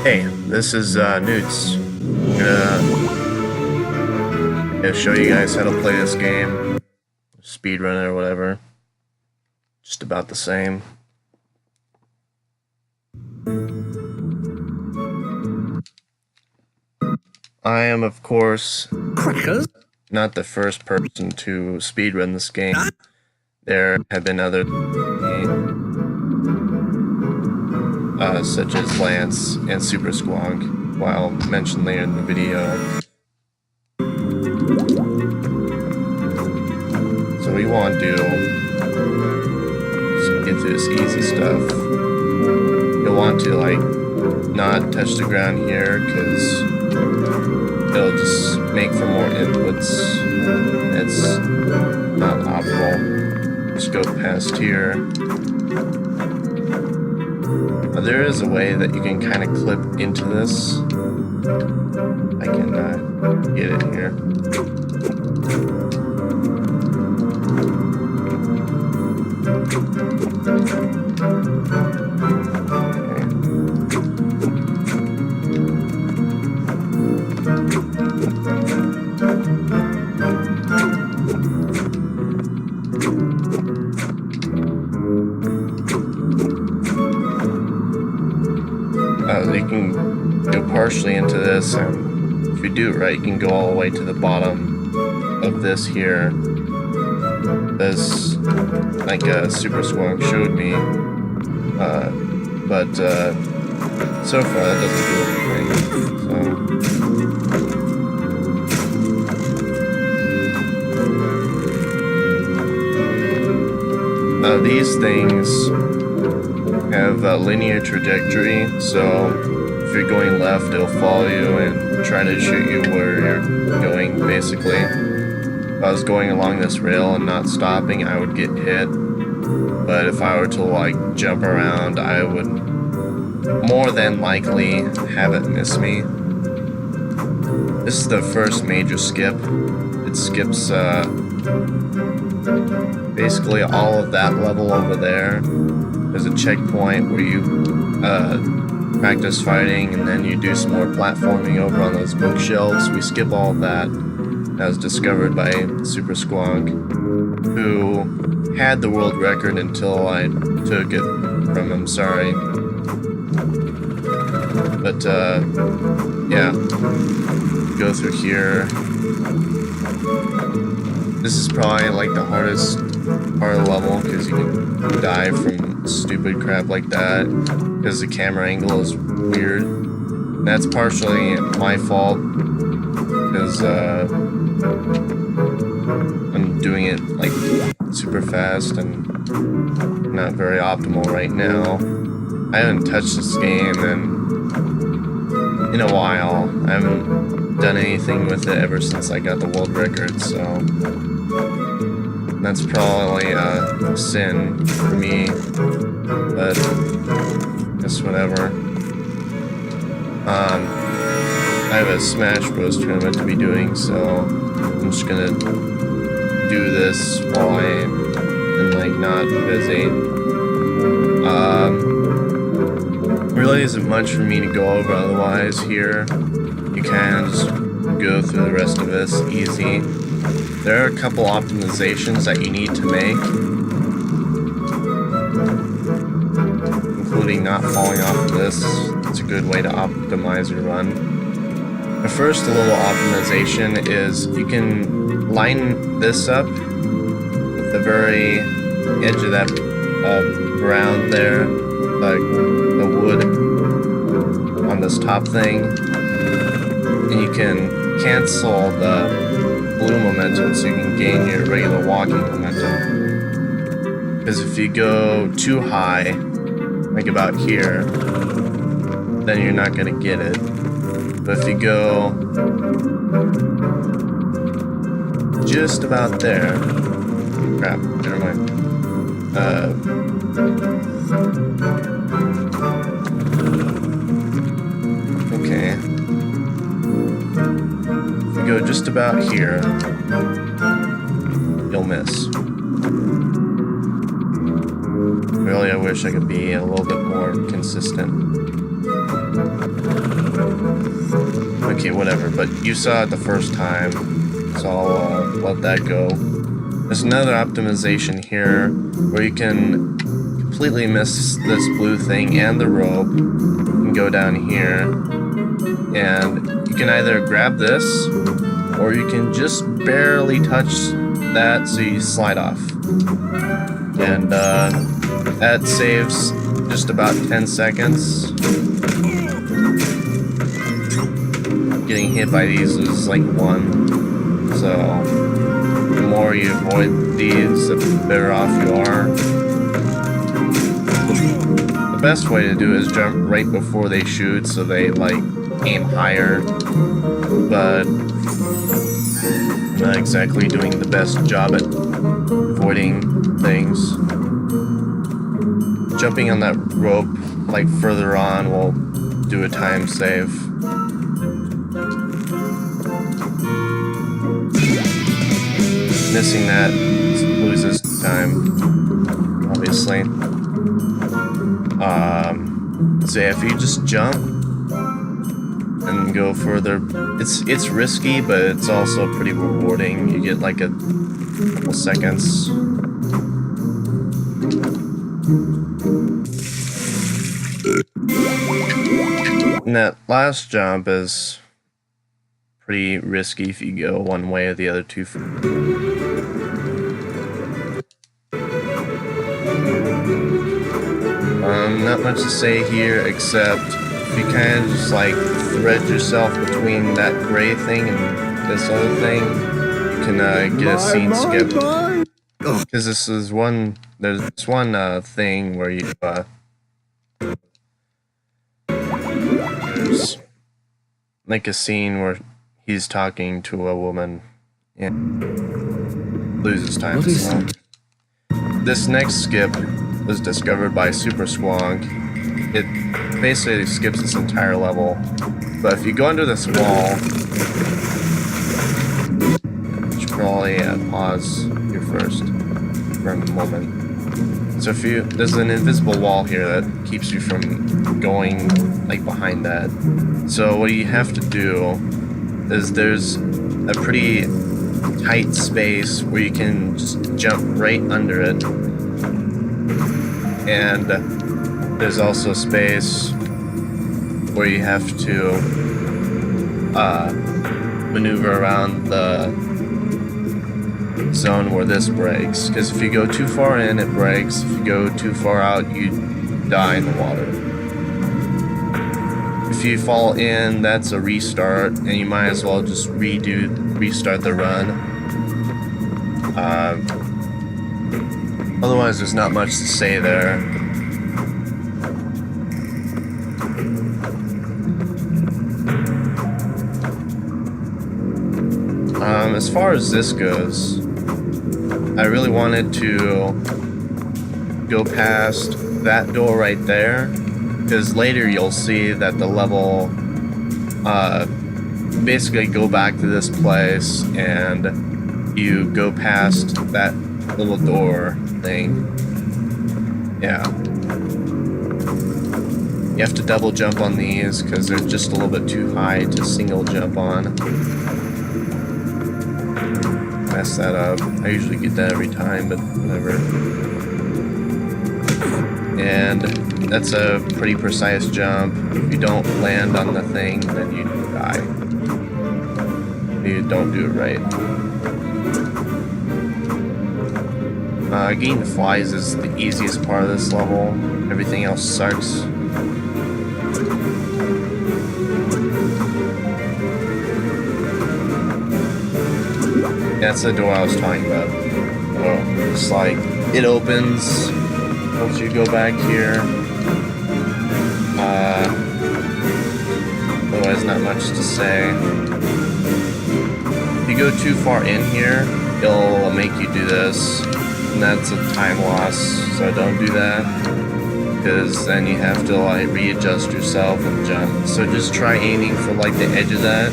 Hey, this is Newts. Gonna show you guys how to play this game. Speedrun or whatever. Just about the same. I am, of course, not the first person to speedrun this game. There have been other such as Lance and SuperSqank, who I'll mention later in the video. So what you want to do is get through this easy stuff. You'll want to not touch the ground here because it'll just make for more inputs. It's not optimal. Just go past here. There is a way that you can kind of clip into this. I can get it here. You can go partially into this, and if you do it right, you can go all the way to the bottom of this here. As like SuperSqank showed me, but so far that doesn't do anything. So these things have a linear trajectory, so if you're going left, it'll follow you and try to shoot you where you're going, basically. If I was going along this rail and not stopping, I would get hit, but if I were to jump around, I would more than likely have it miss me. This is the first major skip. It skips basically all of that level over there. There's a checkpoint where you practice fighting, and then you do some more platforming over on those bookshelves. We skip all of that. That was discovered by SuperSqank, who had the world record until I took it from him, sorry. But, yeah. Go through here. This is probably the hardest part of the level, because you can die from stupid crap like that, because the camera angle is weird. And that's partially my fault, because I'm doing it super fast and not very optimal right now. I haven't touched this game in a while. I haven't done anything with it ever since I got the world record, so that's probably a sin for me, but guess whatever. I have a Smash Bros. Tournament to be doing, so I'm just gonna do this while I'm not busy. Really isn't much for me to go over otherwise here. You can just go through the rest of this easy. There are a couple optimizations that you need to make, including not falling off of this. It's a good way to optimize your run. The first little optimization is you can line this up with the very edge of that ground there, the wood on this top thing, and you can cancel the blue momentum so you can gain your regular walking momentum. Because if you go too high, like about here, then you're not going to get it. But if you go just about there, crap, never mind. Okay. If you go just about here, you'll miss. Really, I wish I could be a little bit more consistent. Okay, whatever, but you saw it the first time, so I'll let that go. There's another optimization here where you can completely miss this blue thing and the rope. You can go down here, and you can either grab this, or you can just barely touch that so you slide off. And that saves just about 10 seconds. Getting hit by these is like 1, so the more you avoid these, the better off you are. The best way to do it is jump right before they shoot, so they like aim higher, but not exactly doing the best job at avoiding things. Jumping on that rope like further on will do a time save. Missing that loses time, obviously. So yeah, if you just jump and go further, it's risky, but it's also pretty rewarding. You get like a couple seconds. And that last jump is pretty risky if you go one way or the other too far. Not much to say here except if you kind of just like thread yourself between that gray thing and this other thing, you can get a scene skip. Because this is there's one thing where you there's like a scene where he's talking to a woman and loses time. So this next skip was discovered by SuperSqank. It basically skips this entire level, but if you go under this wall, you should probably pause here first for a moment. So if there's an invisible wall here that keeps you from going like behind that. So what you have to do is there's a pretty tight space where you can just jump right under it. And there's also space where you have to maneuver around the zone where this breaks. Because if you go too far in, it breaks. If you go too far out, you die in the water. If you fall in, that's a restart, and you might as well just restart the run. Otherwise, there's not much to say there. As far as this goes, I really wanted to go past that door right there, because later you'll see that the level basically go back to this place and you go past that little door thing. Yeah. You have to double jump on these because they're just a little bit too high to single jump on. Mess that up. I usually get that every time, but whatever. And that's a pretty precise jump. If you don't land on the thing, then you die. You don't do it right. Getting the flies is the easiest part of this level. Everything else sucks. That's the door I was talking about. Oh, it's like, it opens once you go back here. Otherwise, not much to say. If you go too far in here, it'll make you do this. And that's a time loss, so don't do that. Because then you have to like readjust yourself and jump. So just try aiming for like the edge of that.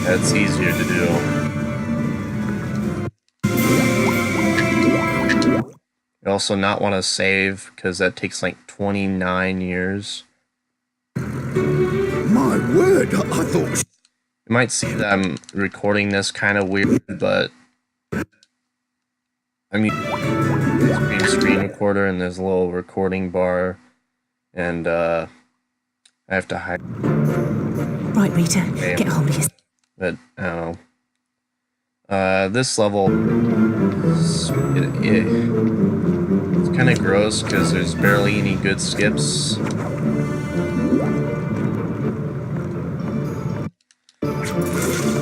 That's easier to do. You also not want to save because that takes like 29 years. My My word, I thought... You might see that I'm recording this kind of weird, but I'm using screen recorder and there's a little recording bar, and I have to hide. Right, Rita, get hold of your... But I don't know. This level, it's kind of gross because there's barely any good skips.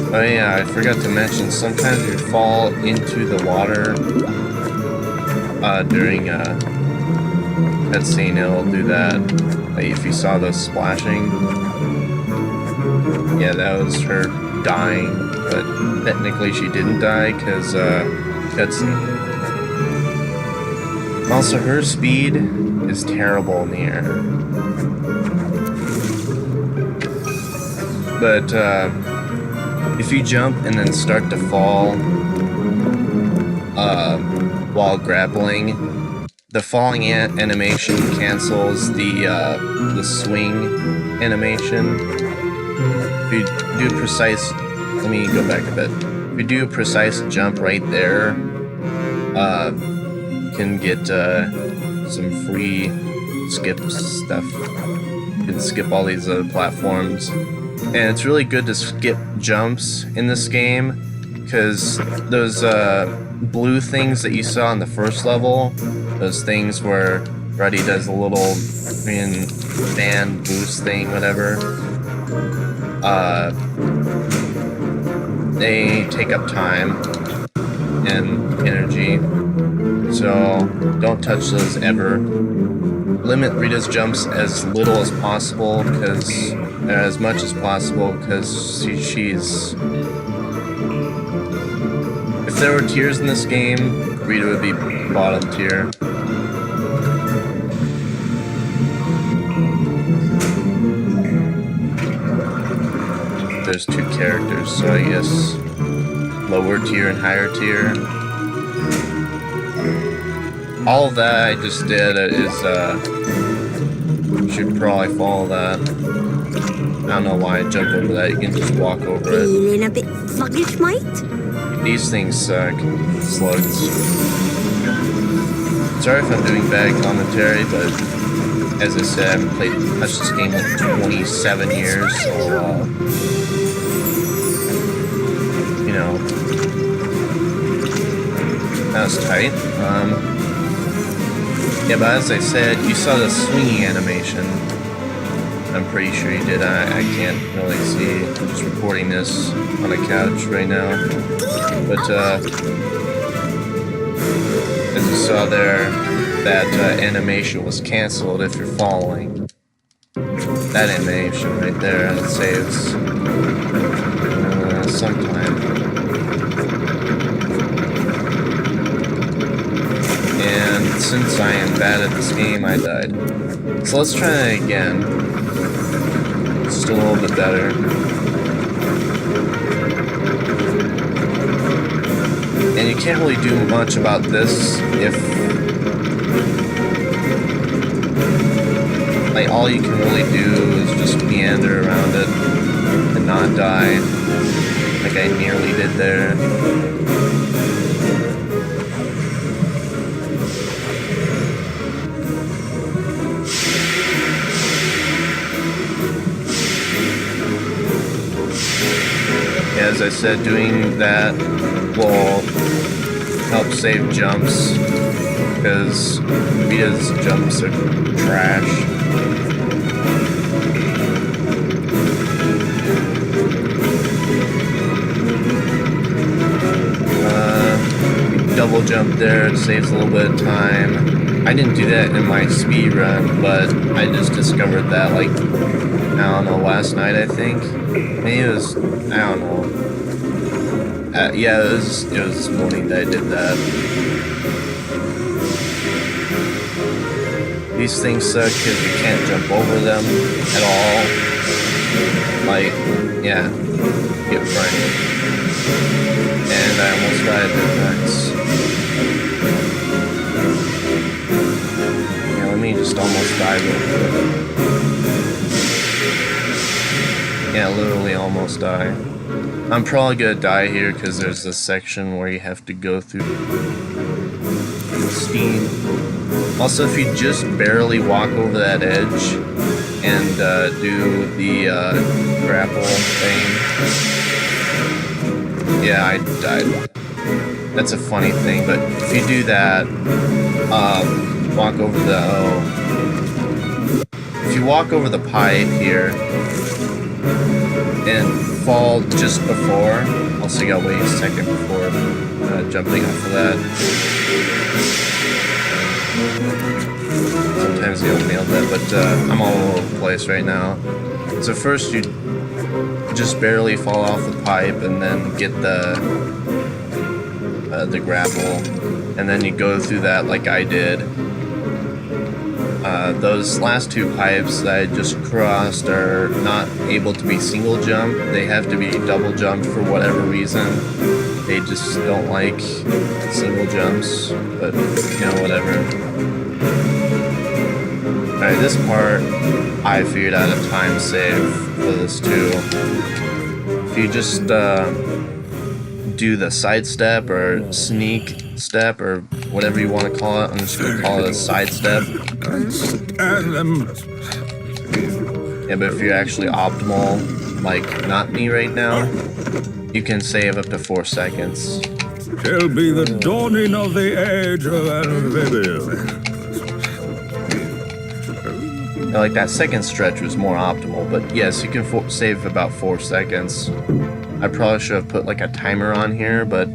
Oh yeah, I forgot to mention, sometimes you fall into the water during that scene, it'll do that. Like if you saw the splashing, yeah, that was her dying, but technically she didn't die because cutscene. Also, her speed is terrible in the air. But if you jump and then start to fall while grappling, the falling animation cancels the swing animation. If you do precise, let me go back a bit. If you do a precise jump right there, you can get some free skip stuff. You can skip all these other platforms. And it's really good to skip jumps in this game, because those blue things that you saw in the first level, those things where Ruddy does a little fan boost thing, whatever, they take up time and energy, so don't touch those ever. Limit Rita's jumps as little as possible, because as much as possible, because she's... If there were tiers in this game, Rita would be bottom tier. There's two characters, so I guess lower tier and higher tier. All of that I just did is, should probably follow that. I don't know why I jumped over that, you can just walk over it. Feeling a bit sluggish, mate? These things suck. Slugs. Sorry if I'm doing bad commentary, but as I said, I haven't touched this game in 27 years, so, you know, that was tight. Yeah, but as I said, you saw the swinging animation. I'm pretty sure you did. I can't really see. I'm just recording this on a couch right now. But, as you saw there, that animation was cancelled if you're following. That animation right there, it saves sometime. And since I am bad at this game, I died. So let's try it again. Just a little bit better. And you can't really do much about this if... Like, all you can really do is just meander around it and not die. Like I nearly did there. As I said, doing that will help save jumps, because Vita's jumps are trash. Double jump there, it saves a little bit of time. I didn't do that in my speed run, but I just discovered that, like, I don't know, last night, I think. Maybe it was, I don't know. Yeah, it was this morning that I did that. These things suck because you can't jump over them at all. Like, yeah, get framed. And I almost died there once. Yeah, let me just almost die real quick. Yeah, literally almost die. I'm probably gonna die here because there's this section where you have to go through the steam. Also, if you just barely walk over that edge and do the grapple thing. Yeah, I died. That's a funny thing, but if you do that, walk over the if you walk over the pipe here and fall just before, also you gotta wait a second before jumping off of that. Sometimes you don't nail that, but I'm all over the place right now. So first you just barely fall off the pipe and then get the grapple, and then you go through that like I did. Those last two pipes that I just crossed are not able to be single jump. They have to be double jump for whatever reason. They just don't like single jumps, but you know, whatever. Alright, this part I figured out a time save for this too. If you just do the side step or sneak step or whatever you want to call it. I'm just going to call it a side step. Yeah, but if you're actually optimal, like not me right now, you can save up to 4 seconds. It'll be the dawning of the age of amphibians. Now, like that second stretch was more optimal, but yes, you can save about 4 seconds. I probably should have put like a timer on here, but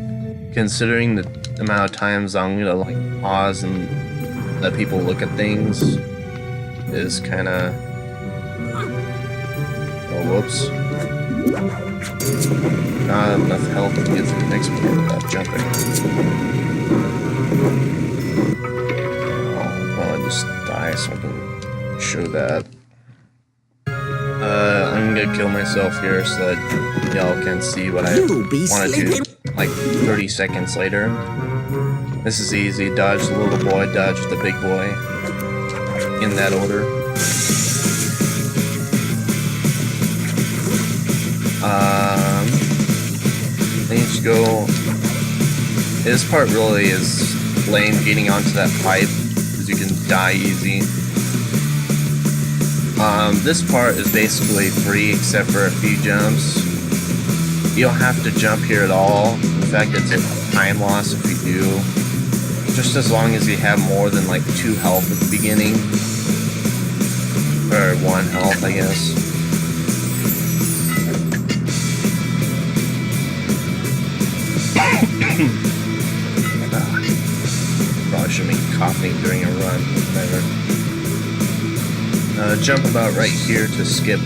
considering the amount of times I'm gonna like pause and let people look at things is kind of... Oh, whoops. Not enough health to get through the next part without jumping. Oh, well, I just die so I can show that. I'm gonna kill myself here so that y'all can see what I want to do like 30 seconds later. This is easy. Dodge the little boy, dodge the big boy. In that order. Then you just go... This part really is lame getting onto that pipe, because you can die easy. This part is basically free except for a few jumps. You don't have to jump here at all. In fact, it's a time loss if you do. Just as long as you have more than like 2 health at the beginning. Or 1 health, I guess. Probably shouldn't be coughing during a run. Whatever. Jump about right here to skip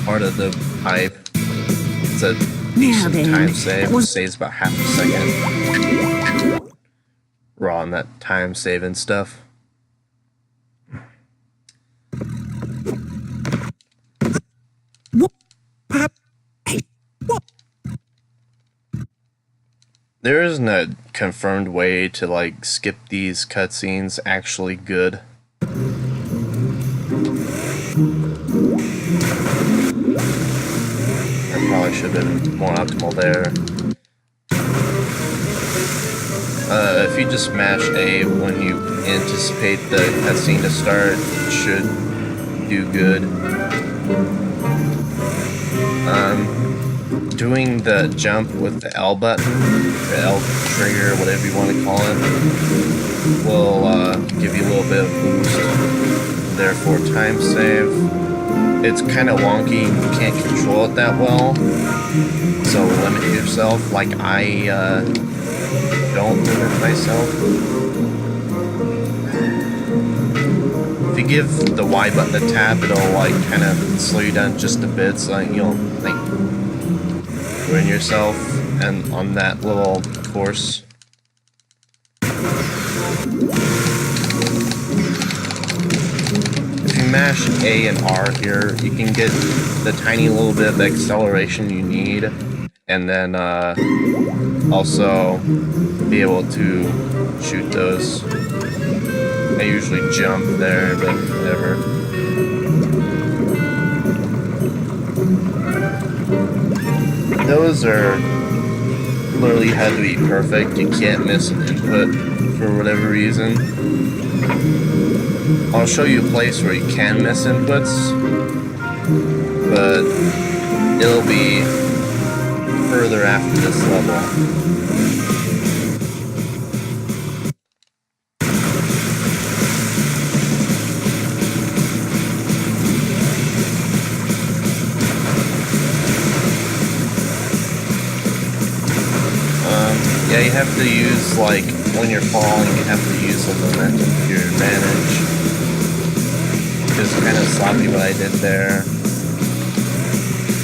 part of the pipe. It's a decent time save. It saves about half a second. Raw on that time save and stuff. There isn't a confirmed way to like skip these cutscenes actually good. I probably should have been more optimal there. If you just mash A when you anticipate the cutscene to start, it should do good. Doing the jump with the L button, or L trigger, whatever you want to call it, will give you a little bit of boost. Therefore, time save. It's kind of wonky, you can't control it that well, so limit yourself, like I don't limit myself. If you give the Y button a tap, it'll like kind of slow you down just a bit, so you don't like ruin yourself and on that little course. If you mash A and R here, you can get the tiny little bit of acceleration you need, and then also be able to shoot those. I usually jump there, but whatever. those are literally had to be perfect. You can't miss an input for whatever reason. I'll show you a place where you can miss inputs, but it'll be further after this level. Yeah, you have to use, like, when you're falling, you have to use the momentum to your advantage. It's kind of sloppy what I did there.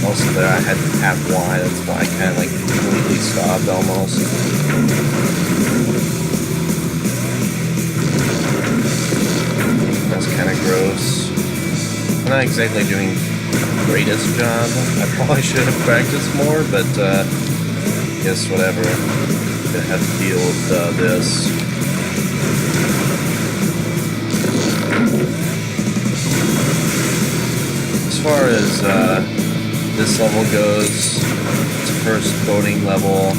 Also there I had to tap Y, that's why I kind of like completely stopped almost. That's kind of gross. I'm not exactly doing the greatest job. I probably should have practiced more, but guess whatever. Gonna have to deal with this. As far as this level goes, it's the first boating level,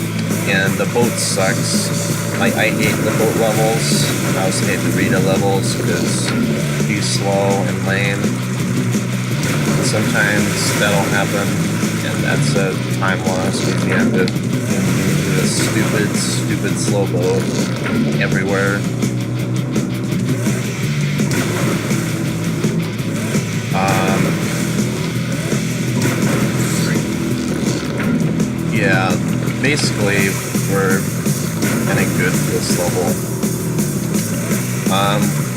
and the boat sucks. I hate the boat levels. I also hate the Rita levels because he's slow and lame. Sometimes that'll happen, and that's a time loss because you have to do this stupid slow boat everywhere. Yeah, basically we're kind of good for this level.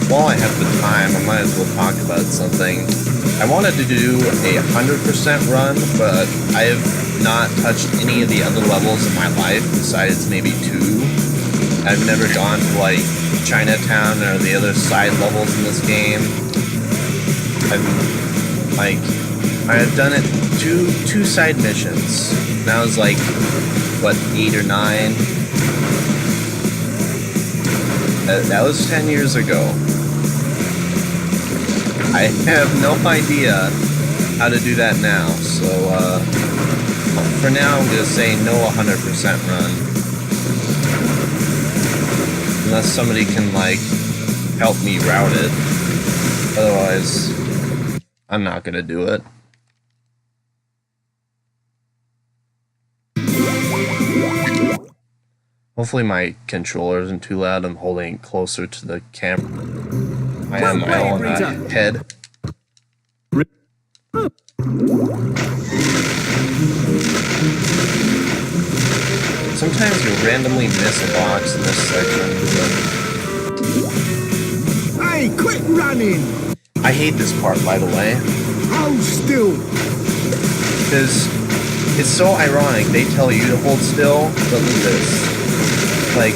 While I have the time, I might as well talk about something. I wanted to do a 100% run, but I have not touched any of the other levels in my life besides maybe 2. I've never gone to like Chinatown or the other side levels in this game. I've done it two side missions. And I was like, what, 8 or 9? That was 10 years ago. I have no idea how to do that now, so for now I'm gonna say no 100% run. Unless somebody can like help me route it. Otherwise, I'm not gonna do it. Hopefully my controller isn't too loud. I'm holding it closer to the camera. I am my own head. Sometimes you randomly miss a box in this section. Hey, quit running! I hate this part, by the way. Hold still! Because it's so ironic. They tell you to hold still, but look at this. Like,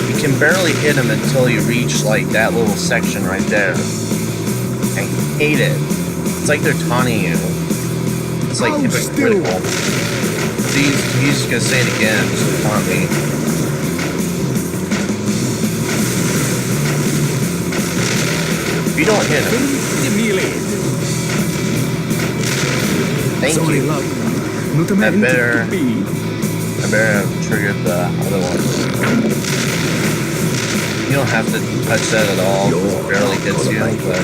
you can barely hit them until you reach, like, that little section right there. I hate it. It's like they're taunting you. It's like hypocritical. He's just gonna say it again, just to taunt me. If you don't hit him, thank you. I better have triggered the other one. You don't have to touch that at all, it barely hits you, but...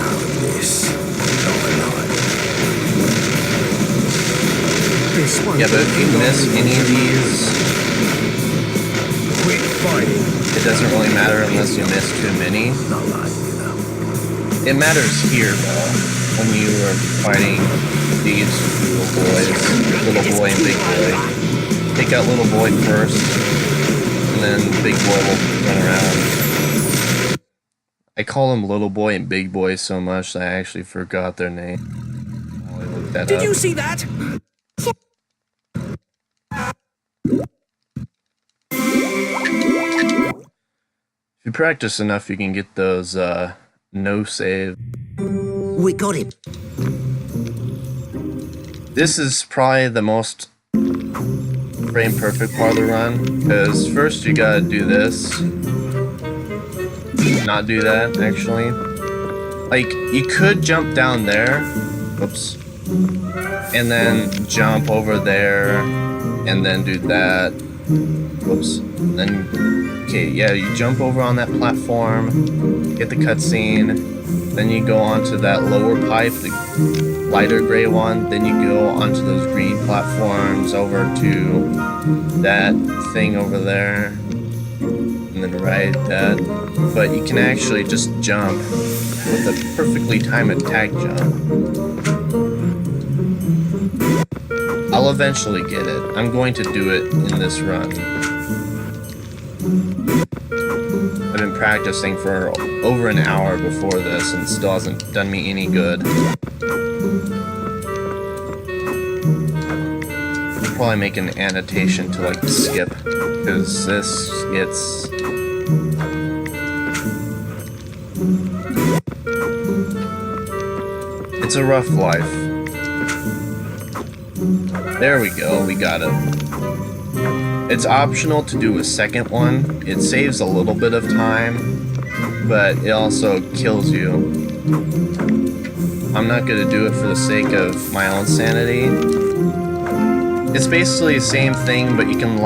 Yeah, but if you miss any of these, it doesn't really matter unless you miss too many. It matters here, though, when you are fighting these little boys, little boy and big boy. Take out little boy first, and then big boy will run around. I call them little boy and big boy so much that I actually forgot their name. I looked that up. Did you see that? If you practice enough, you can get those no save. We got him. This is probably the most frame perfect part of the run, because first you gotta do this. Not do that, actually. Like, you could jump down there. Whoops. and then jump over there, and then do that. Whoops. Then, okay, yeah, you jump over on that platform, get the cutscene, then you go onto that lower pipe, the lighter gray one, then you go onto those green platforms over to that thing over there, and then ride that. But you can actually just jump with a perfectly timed attack jump. I'll eventually get it. I'm going to do it in this run. I've been practicing for over an hour before this and it still hasn't done me any good. I'll probably make an annotation to like skip, because this gets... It's a rough life. There we go, we got it. It's optional to do a second one. It saves a little bit of time, but it also kills you. I'm not gonna do it for the sake of my own sanity. It's basically the same thing, but you can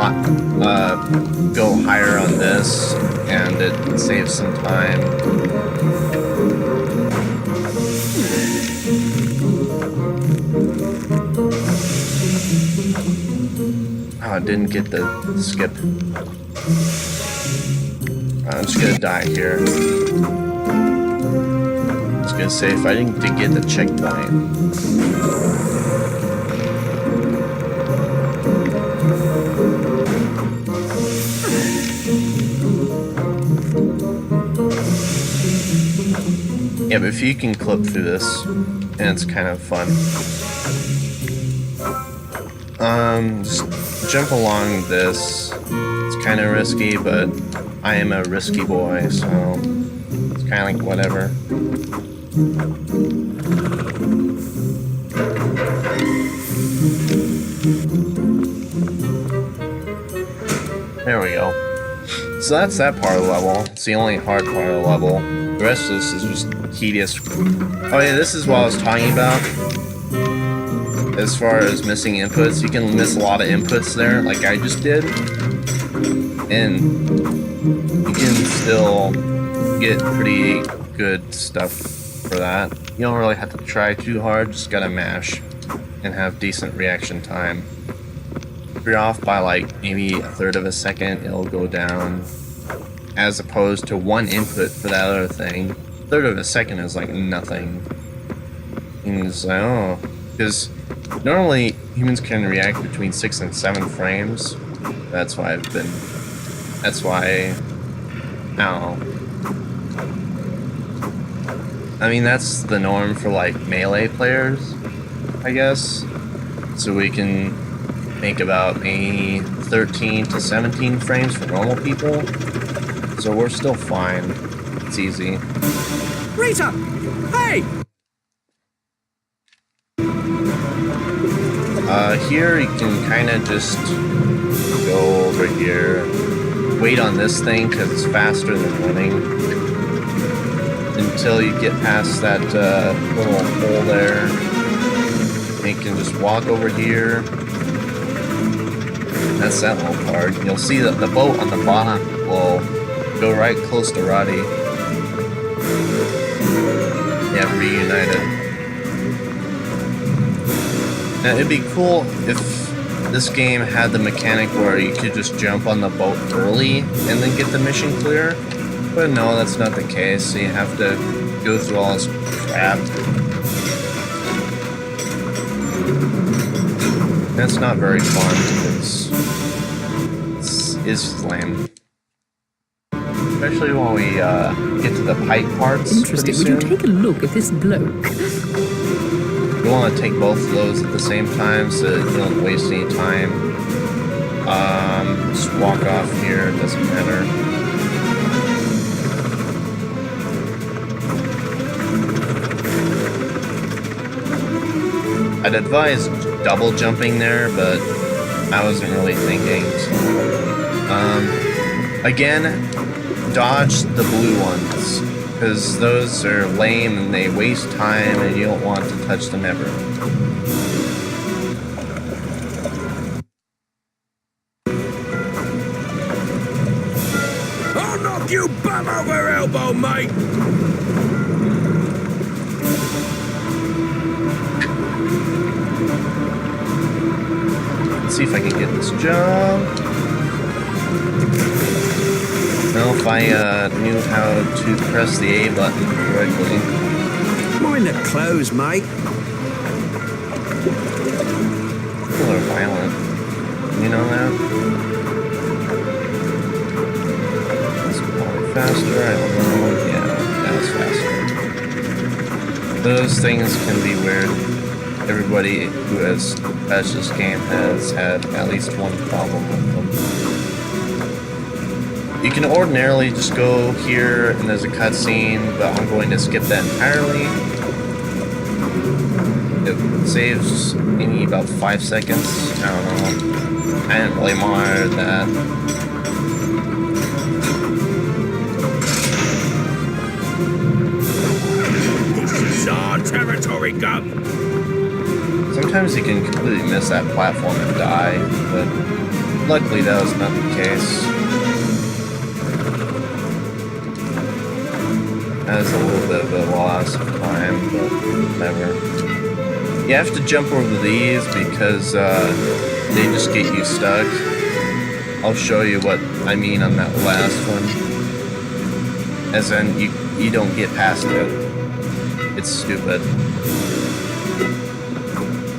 go higher on this, and it saves some time. Oh, I didn't get the skip. I'm just gonna die here. I was gonna say, if I didn't get the checkpoint. Yeah, but if you can clip through this, and it's kind of fun. Just jump along this. It's kind of risky, but I am a risky boy, so it's kind of like whatever. There we go. So that's that part of the level. It's the only hard part of the level. The rest of this is just tedious. Oh yeah, this is what I was talking about. As far as missing inputs, you can miss a lot of inputs there, like I just did. And you can still get pretty good stuff for that. You don't really have to try too hard, just gotta mash and have decent reaction time. If you're off by like maybe 1/3 of a second, it'll go down. As opposed to one input for that other thing. 1/3 of a second is like nothing. And it's like, oh, because normally humans can react between 6 and 7 frames. That's why I don't know. I mean, that's the norm for like melee players, I guess. So we can make about maybe 13 to 17 frames for normal people. So we're still fine. It's easy. Rita! Hey! Here you can kind of just go over here, wait on this thing because it's faster than running, until you get past that little hole there. And you can just walk over here. That's that little part. You'll see that the boat on the bottom will go right close to Roddy. Yeah, reunited. Now, it'd be cool if this game had the mechanic where you could just jump on the boat early and then get the mission clear. But no, that's not the case, so you have to go through all this crap. That's not very fun, because it's lame. Especially when we get to the pipe parts. Interesting. Would you take a look at this bloke? You want to take both of those at the same time so that you don't waste any time. Just walk off here, it doesn't matter. I'd advise double jumping there, but I wasn't really thinking. So. Again, dodge the blue ones, because those are lame and they waste time and you don't want to touch them ever. elbow, mate! Let's see if I can get this jump. Well, if I knew how to press the A button correctly. Mind the clothes, mate. People are violent. You know that? Is it probably faster? I don't know. Yeah, that's faster. Those things can be weird. Everybody who has patched this game has had at least one problem with them. You can ordinarily just go here and there's a cutscene, but I'm going to skip that entirely. It saves maybe about 5 seconds. I don't know. I didn't really monitor that. This is our territory, Gum! Sometimes you can completely miss that platform and die, but luckily that was not the case. That was a little bit of a loss of time, but whatever. You have to jump over these because they just get you stuck. I'll show you what I mean on that last one. As in, you don't get past it. It's stupid.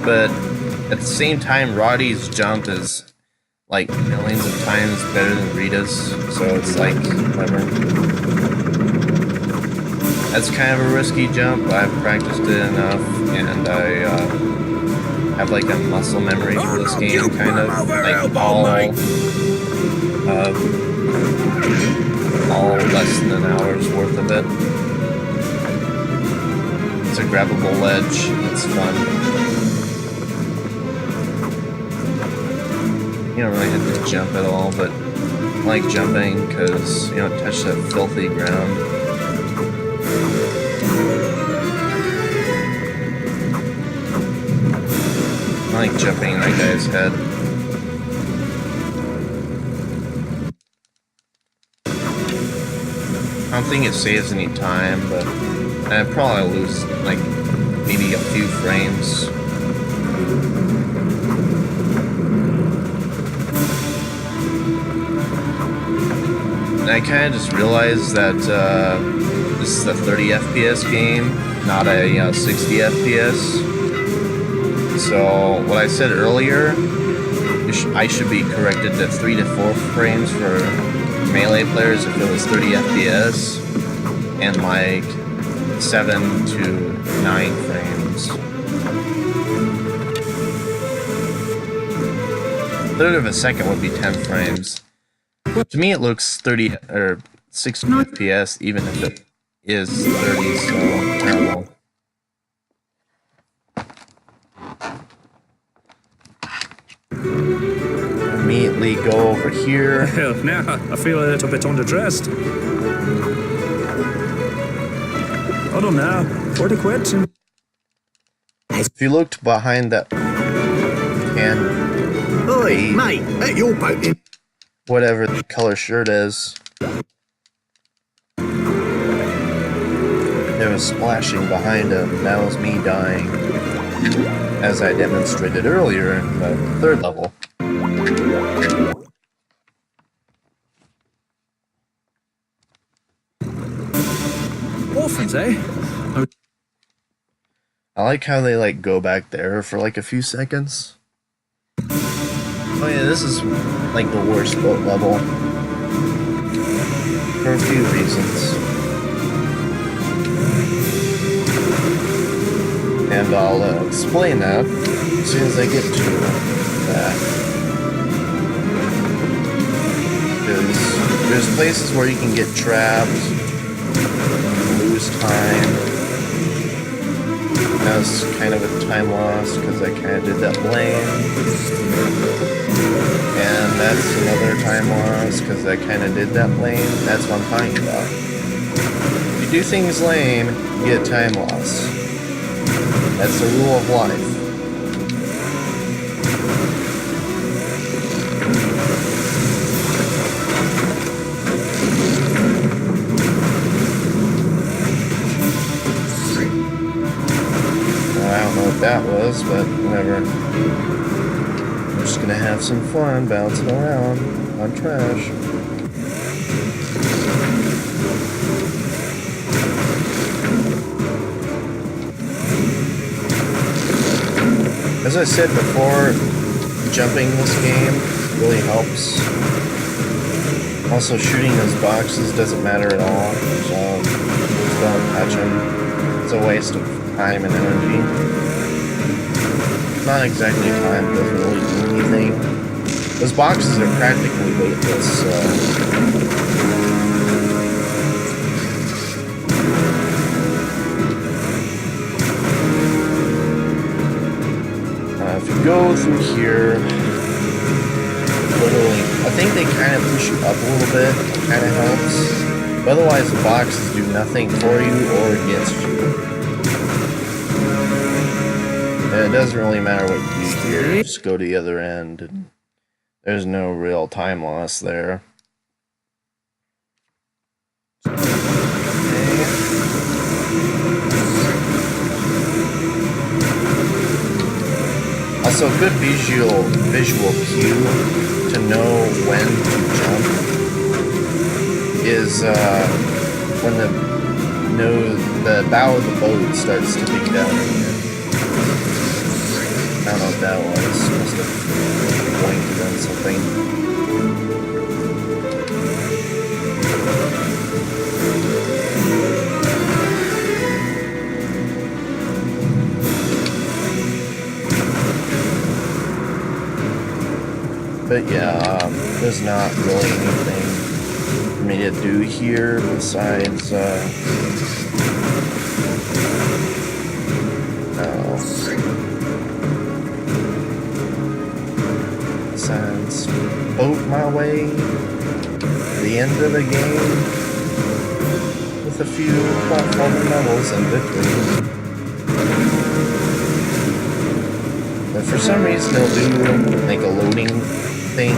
But at the same time, Roddy's jump is like millions of times better than Rita's, so it's like, whatever. That's kind of a risky jump, but I've practiced it enough, and I have like a muscle memory for this game, kind of. Like all less than an hour's worth of it. It's a grabbable ledge, it's fun. You don't really have to jump at all, but I like jumping because you don't touch that filthy ground. I like jumping in that guy's head. I don't think it saves any time, but I probably lose like maybe a few frames. And I kind of just realized that this is a 30 FPS game, not a 60 FPS. So what I said earlier, I should be corrected to 3 to 4 frames for melee players if it was 30 FPS, and like 7 to 9 frames. A third of a second would be 10 frames. To me, it looks 30 or 60 FPS, even if it is 30. So I don't know. Immediately go over here. Well, now I feel a little bit underdressed. Hold on now, for the question. If you looked behind that can, Oi, mate, at your boat. whatever the color shirt is, there was splashing behind him. That was me dying, as I demonstrated earlier in the 3rd level. Orphans, eh? I like how they like go back there for like a few seconds. Oh yeah, this is like the worst boat level for a few reasons. And I'll explain that as soon as I get to that. Because there's places where you can get trapped, lose time. That was kind of a time loss because I kind of did that lame. And that's another time loss because I kind of did that lame. That's what I'm talking about. If you do things lame, you get time loss. That's the rule of life. was, but whatever. We're just gonna have some fun bouncing around on trash. As I said before, jumping this game really helps. Also, shooting those boxes doesn't matter at all, so just don't touch them. It's a waste of time and energy. Not exactly time, it doesn't really do anything. Those boxes are practically weightless, so... if you go through here, literally, I think they kind of push you up a little bit, it kind of helps. But otherwise, the boxes do nothing for you or against you. And it doesn't really matter what you do here, just go to the other end. And there's no real time loss there. Also, a good visual cue to know when to jump is when the bow of the boat starts tipping down again. I don't know what that was. Must have blinked on something. But yeah, there's not really anything for me to do here besides, besides boat my way to the end of the game with a few platform levels and victory. But for some reason they'll do like a loading thing.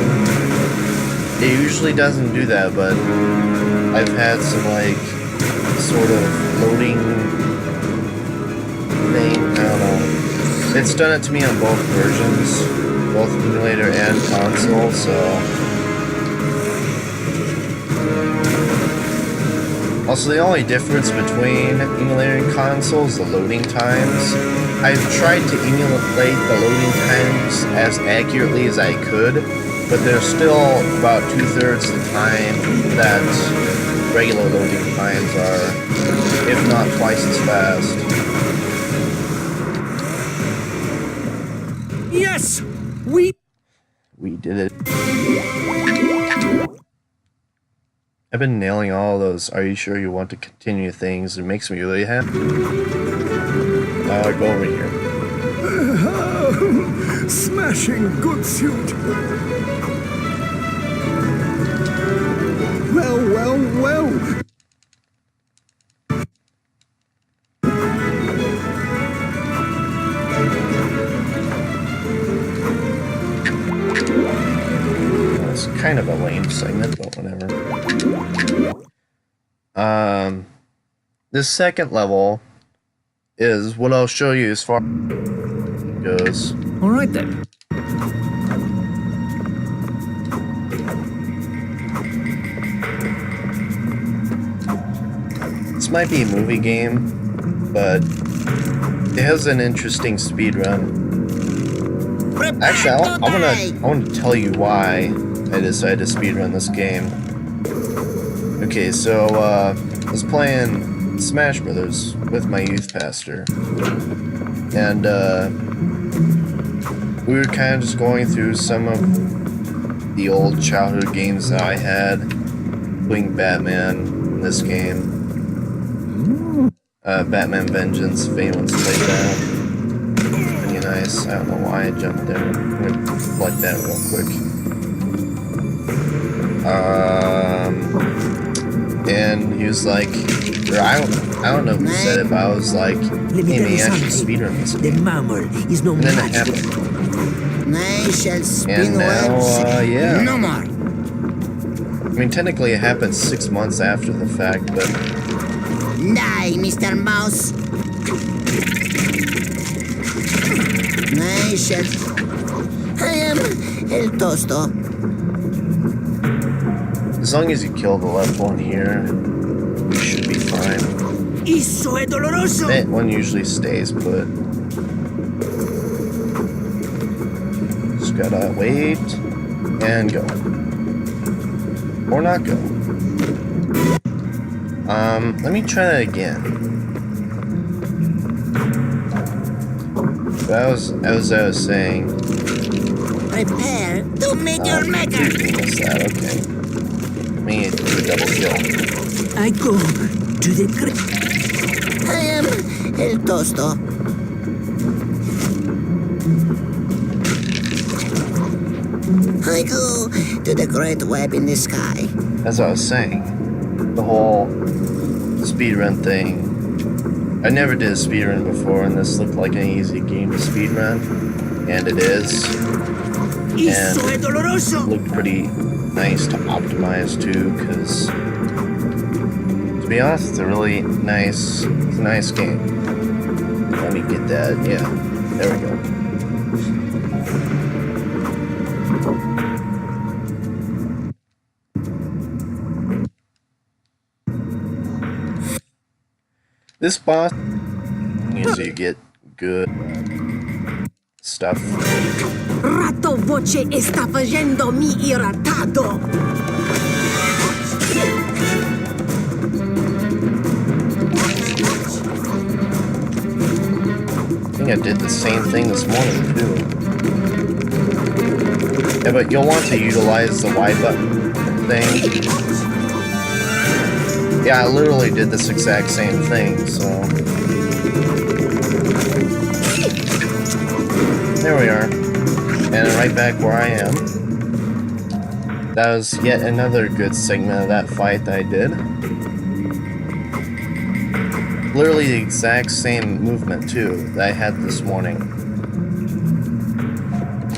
It usually doesn't do that, but I've had some like sort of loading thing. I don't know. It's done it to me on both versions, both emulator and console, so. Also, the only difference between emulator and console is the loading times. I've tried to emulate the loading times as accurately as I could, but they're still about 2/3 the time that regular loading times are, if not twice as fast. Yes! We did it. I've been nailing all those "are you sure you want to continue" things. It makes me really happy. Go over here. smashing good suit. Well, well, well. It's kind of a lame segment, but whatever. This second level is what I'll show you as far as it goes. All right then. This might be a movie game, but it has an interesting speedrun. Actually, I want to tell you why I decided to speedrun this game. Okay, so I was playing Smash Brothers with my youth pastor, and we were kind of just going through some of the old childhood games that I had, including Batman in this game. Batman Vengeance, if anyone's played that. Pretty nice. I don't know why I jumped there. I'm gonna collect that real quick. And he was like, or I don't know who said it, but I was like, hey man, I should speedrun this game. And then it happened. And now, yeah. No more. I mean, technically it happened 6 months after the fact, but... Die, Mr. Mouse. Nice. I am el tosto. As long as you kill the left one here, you should be fine. Isso è doloroso. That one usually stays put. Just gotta wait and go. Or not go. Let me try that again. As I was saying. Prepare to meet your maker. What's that? Okay. Me do a double kill. I go to the I am el tosto. I go to the great web in the sky. As I was saying, the whole speedrun thing. I never did a speedrun before, and this looked like an easy game to speedrun, and it is. And it looked pretty nice to optimize too, because to be honest, it's a really nice, game. Let me get that. Yeah, there we go. This boss, so you get good stuff. Ratto voce sta facendo mi irritato. I think I did the same thing this morning too. Yeah, but you'll want to utilize the Y button thing. Yeah, I literally did this exact same thing, so. There we are. And right back where I am. That was yet another good segment of that fight that I did. Literally the exact same movement too that I had this morning.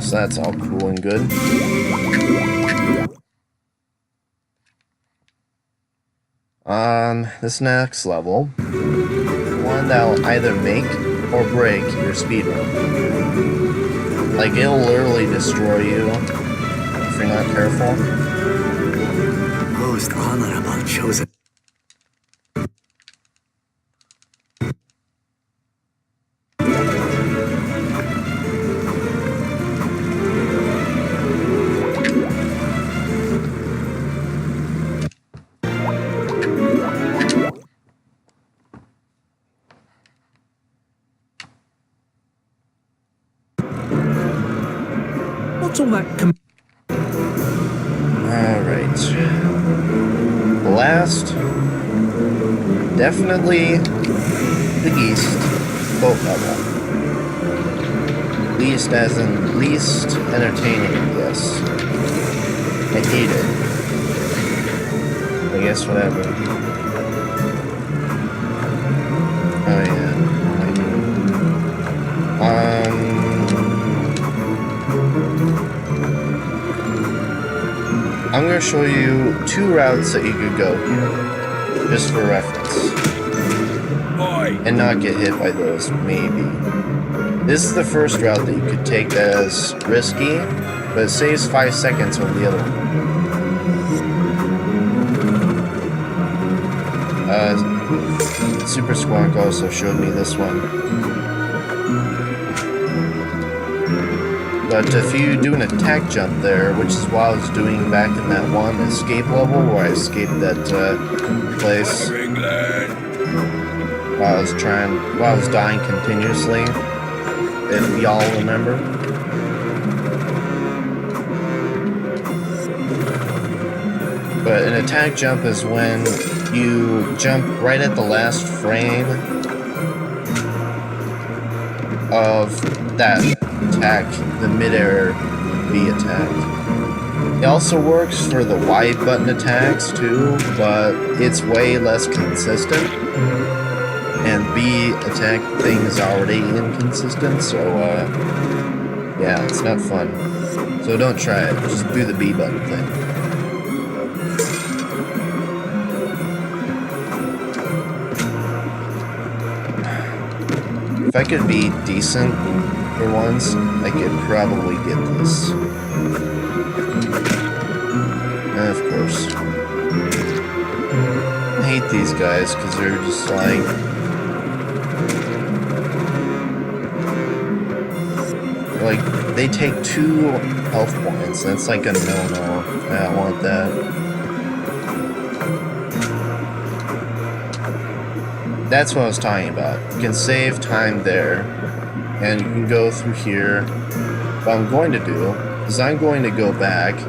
So that's all cool and good. This next level, one that'll either make or break your speedrun. Like, it'll literally destroy you if you're not careful. Most honorable chosen. What's all that? Alright. Last, definitely the least boat level. Least as in least entertaining, yes. I hate it. I guess whatever. Oh yeah. I'm going to show you 2 routes that you could go here, just for reference, and not get hit by those, maybe. This is the first route that you could take that is risky, but it saves 5 seconds over the other one. SuperSqank also showed me this one. But if you do an attack jump there, which is what I was doing back in that one escape level where I escaped that place while I was dying continuously, if y'all remember. But an attack jump is when you jump right at the last frame of that attack, the mid-air V attack. It also works for the Y button attacks too, but it's way less consistent. And B attack thing is already inconsistent, so yeah, it's not fun. So don't try it, just do the B button thing. If I could be decent for once, I could probably get this. And of course, I hate these guys because they're just like they take 2 health points. That's like a no-no. I don't want that. That's what I was talking about. You can save time there, and you can go through here. What I'm going to do is I'm going to go back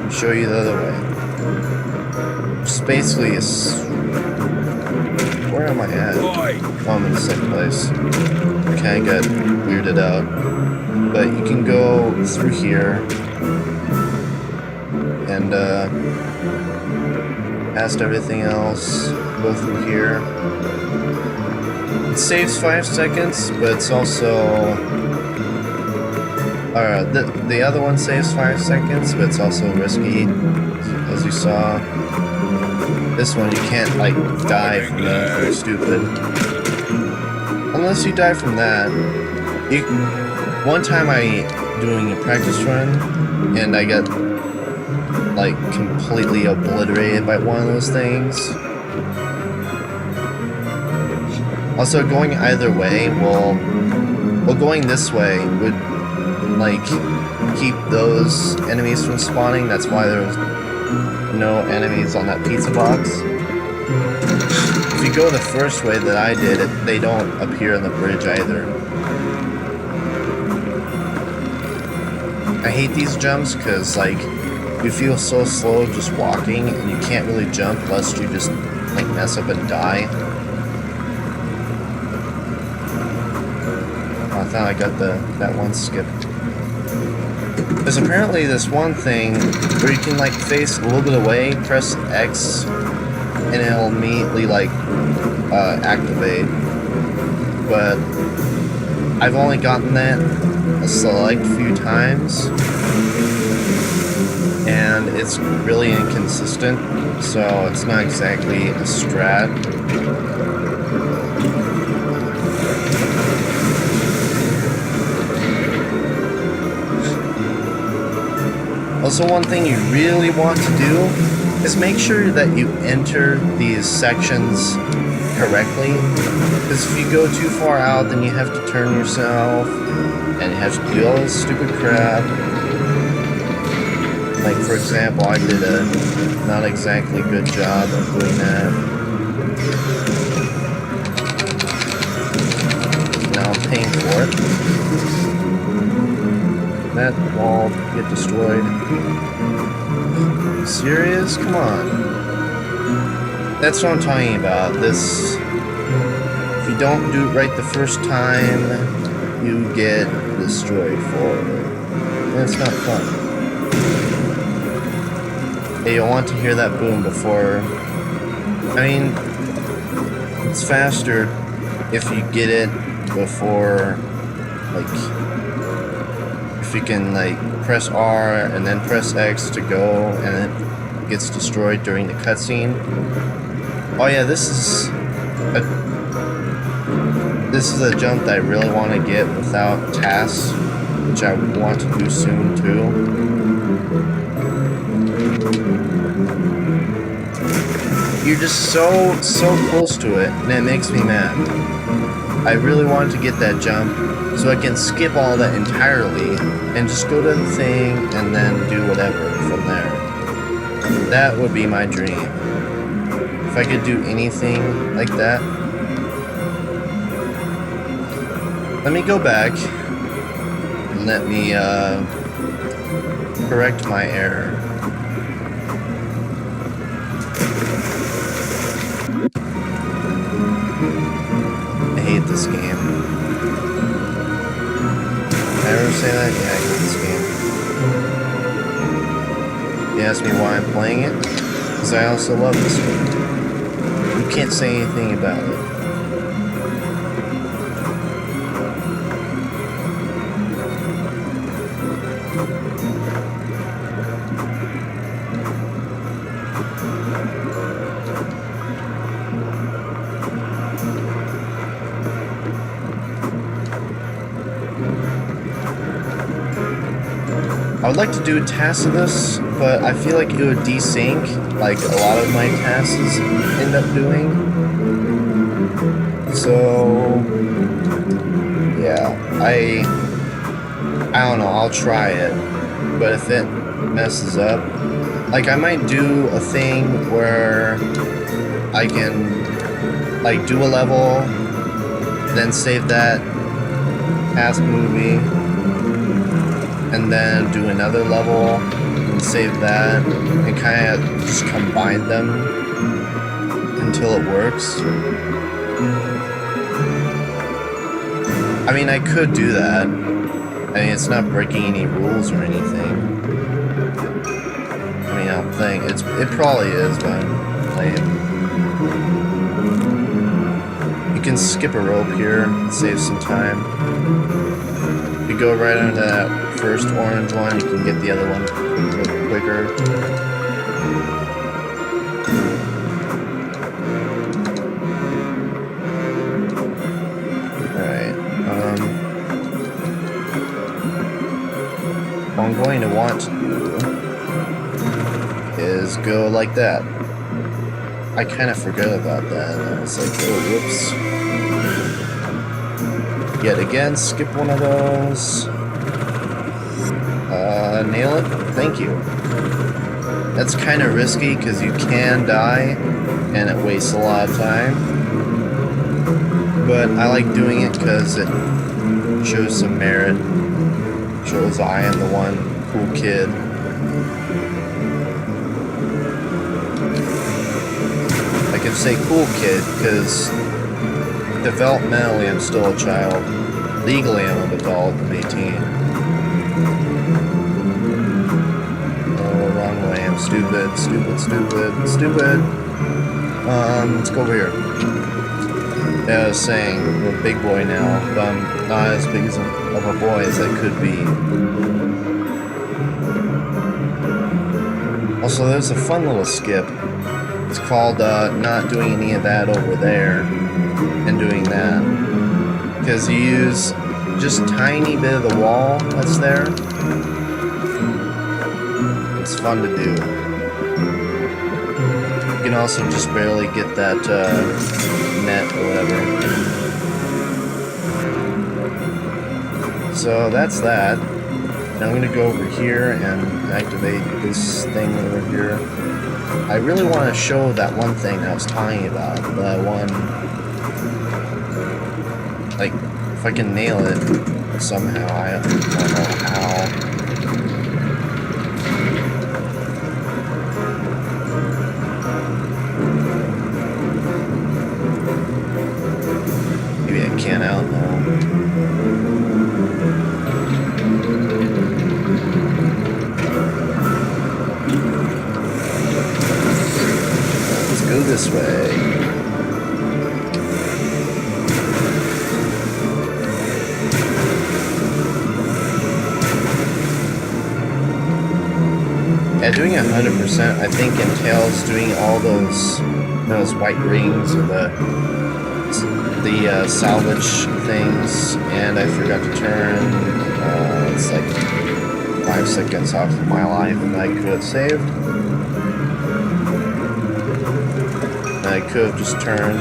and show you the other way. Just basically, where am I at? Oh, I'm in the same place. Okay, I got weirded out. But you can go through here and past everything else. Go through here. It saves 5 seconds, but it's also the other one saves 5 seconds, but it's also risky, as you saw. This one you can't like die from that. It's stupid. Unless you die from that. One time I doing a practice run and I got like completely obliterated by one of those things. Also, going either way well, going this way would like keep those enemies from spawning. That's why there's no enemies on that pizza box. If you go the first way that I did, they don't appear on the bridge either. I hate these jumps because like you feel so slow just walking and you can't really jump lest you just like mess up and die. Oh, I thought I got that one skip. There's apparently this one thing where you can like face a little bit away, press X, and it'll immediately like activate. But I've only gotten that a select few times, and it's really inconsistent, so it's not exactly a strat. Also, one thing you really want to do is make sure that you enter these sections correctly, because if you go too far out, then you have to turn yourself, and you have to do all this stupid crap. Like, for example, I did a not exactly good job of doing that. Now I'm paying for it. That wall get destroyed. Serious? Come on. That's what I'm talking about. This, if you don't do it right the first time, you get destroyed for it. And it's not fun. Hey, you'll want to hear that boom before. I mean, it's faster if you get it before, like, if you can, like, press R and then press X to go, and it gets destroyed during the cutscene. Oh yeah, this is a jump that I really want to get without tasks, which I want to do soon too. You're just so close to it, and it makes me mad. I really wanted to get that jump so I can skip all that entirely and just go to the thing and then do whatever from there. That would be my dream. If I could do anything like that. Let me go back and let me correct my error. I hate this game. Did I ever say that? Yeah, I hate this game. You ask me why I'm playing it? Because I also love this game. You can't say anything about it. I would like to do tasks of this, but I feel like it would desync, like a lot of my tasks end up doing. So, yeah, I don't know, I'll try it, but if it messes up, like I might do a thing where I can, like, do a level, then save that task movie, and then do another level and save that, and kind of just combine them until it works. I mean, I could do that. I mean, it's not breaking any rules or anything. I mean, I don't think it probably is, but you can skip a rope here, save some time. If you go right under that first orange one, you can get the other one a little quicker. Alright, what I'm going to want to do is go like that. I kind of forgot about that. I was like, oh, whoops. Yet again, skip one of those. Nail it. Thank you. That's kind of risky because you can die and it wastes a lot of time. But I like doing it because it shows some merit. Shows I am the one cool kid. I can say cool kid because developmentally I'm still a child. Legally I'm an adult, I'm 18. Oh, wrong way. I'm stupid. Let's go over here. Yeah, I was saying, I'm a big boy now, but I'm not as big of a boy as I could be. Also, there's a fun little skip. It's called not doing any of that over there and doing that. Because you use just a tiny bit of the wall that's there. It's fun to do. You can also just barely get that net or whatever. So that's that. Now I'm going to go over here and activate this thing over here. I really want to show that one thing that I was talking about. That one... Like, if I can nail it somehow, I don't know how. Maybe I can't, I don't know. Let's go this way. Yeah, doing 100% I think entails doing all those white rings or the salvage things, and I forgot to turn. It's like 5 seconds off of my life that I could have saved. And I could have just turned.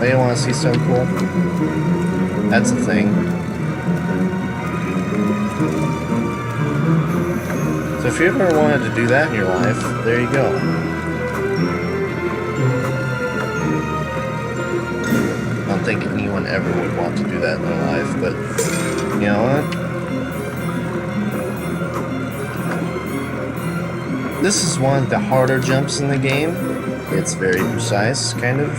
Oh, you want to see something cool? That's the thing. So if you ever wanted to do that in your life, there you go. I don't think anyone ever would want to do that in their life, but you know what? This is one of the harder jumps in the game. It's very precise, kind of.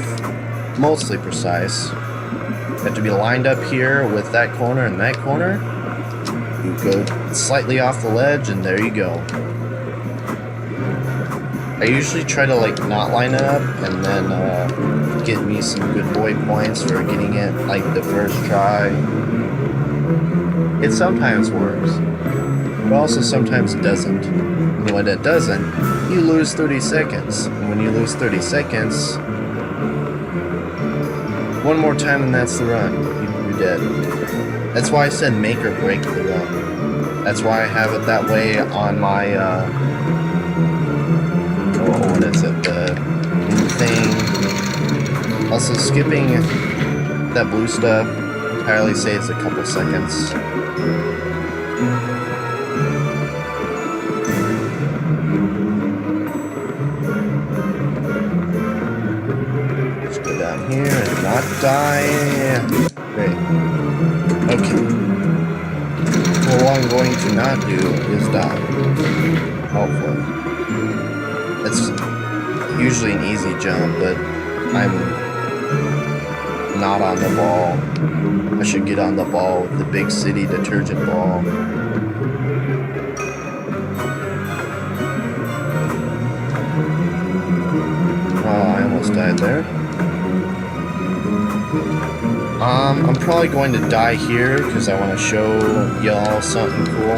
Mostly precise. You have to be lined up here with that corner and that corner. You go slightly off the ledge, and there you go. I usually try to like not line it up, and then get me some good boy points for getting it like the first try. It sometimes works, but also sometimes it doesn't. And when it doesn't, you lose 30 seconds. And when you lose 30 seconds, one more time and that's the run. You're dead. That's why I said make or break the run. That's why I have it that way on my, what is it, the thing. Also, skipping that blue stuff entirely saves a couple seconds. Let's go down here and not die. Great. Okay. Well, what I'm going to not do is die. Hopefully. It's usually an easy jump, but I'm not on the ball. I should get on the ball with the big city detergent ball. Oh, I almost died there. I'm probably going to die here because I want to show y'all something cool.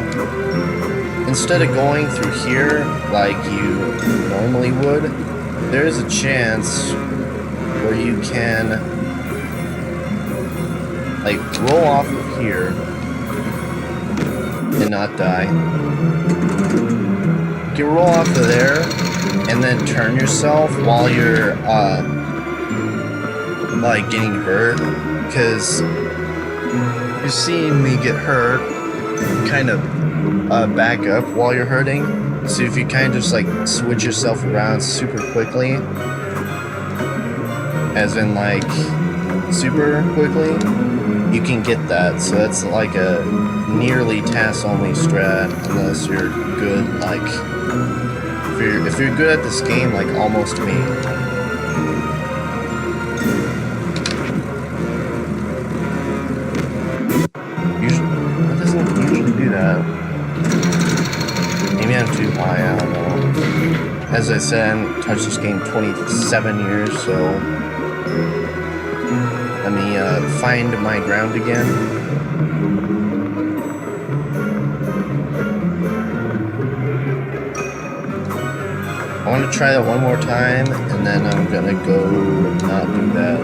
Instead of going through here like you normally would, there's a chance where you can like roll off of here and not die. You can roll off of there and then turn yourself while you're like getting hurt, because you've seen me get hurt, kind of back up while you're hurting. So if you kind of just like switch yourself around super quickly, as in like super quickly, you can get that. So that's like a nearly task only strat, unless you're good, like if you're good at this game, like almost me. That doesn't usually do that. Maybe I'm too high, I don't know. As I said, I haven't touched this game 27 years, so let me find my ground again. I want to try that one more time, and then I'm gonna go not do that.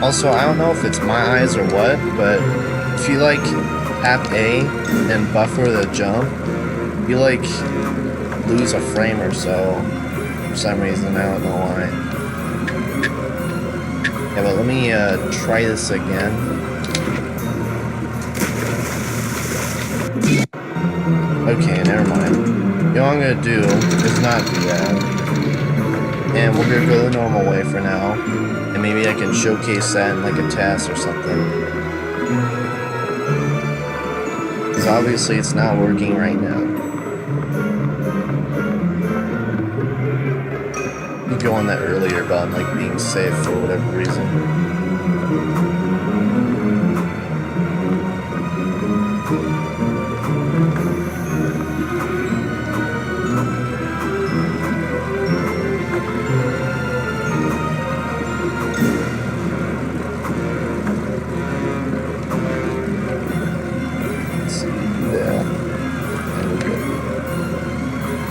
Also, I don't know if it's my eyes or what, but if you like tap A and buffer the jump, you like lose a frame or so for some reason. I don't know why. Yeah, but let me try this again. Okay, never mind. You know what I'm gonna do is not do that. And we're gonna go the normal way for now. And maybe I can showcase that in like a task or something. Because obviously it's not working right now. You go on that earlier about like being safe for whatever reason.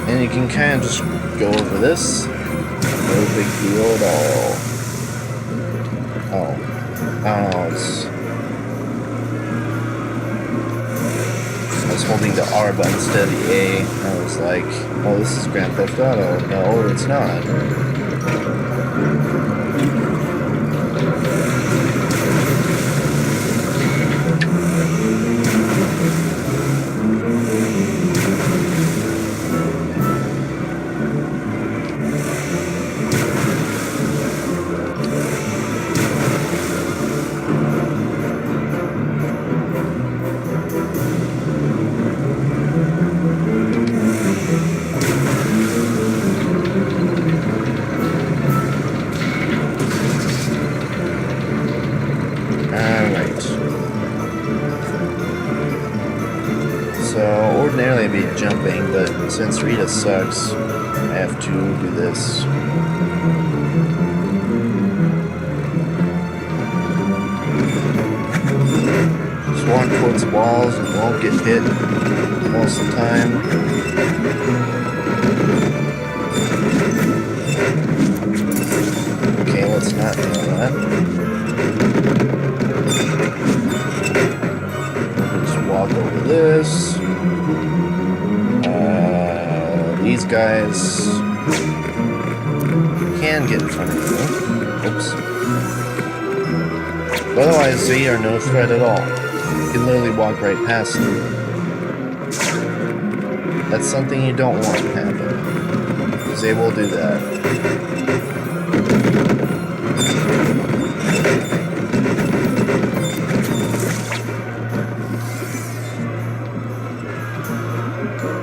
And you can kind of just go over this. No big deal at all. Oh. I don't know, I was holding the R button instead of the A. I was like, oh, this is Grand Theft Auto. No, it's not. So, ordinarily I'd be jumping, but since Rita sucks, I have to do this. Swan towards walls and won't get hit most of the time. Okay, let's let's not do that. We'll just walk over this. These guys can get in front of you. Oops. But otherwise, they are no threat at all. You can literally walk right past them. That's something you don't want to happen, because they will do that.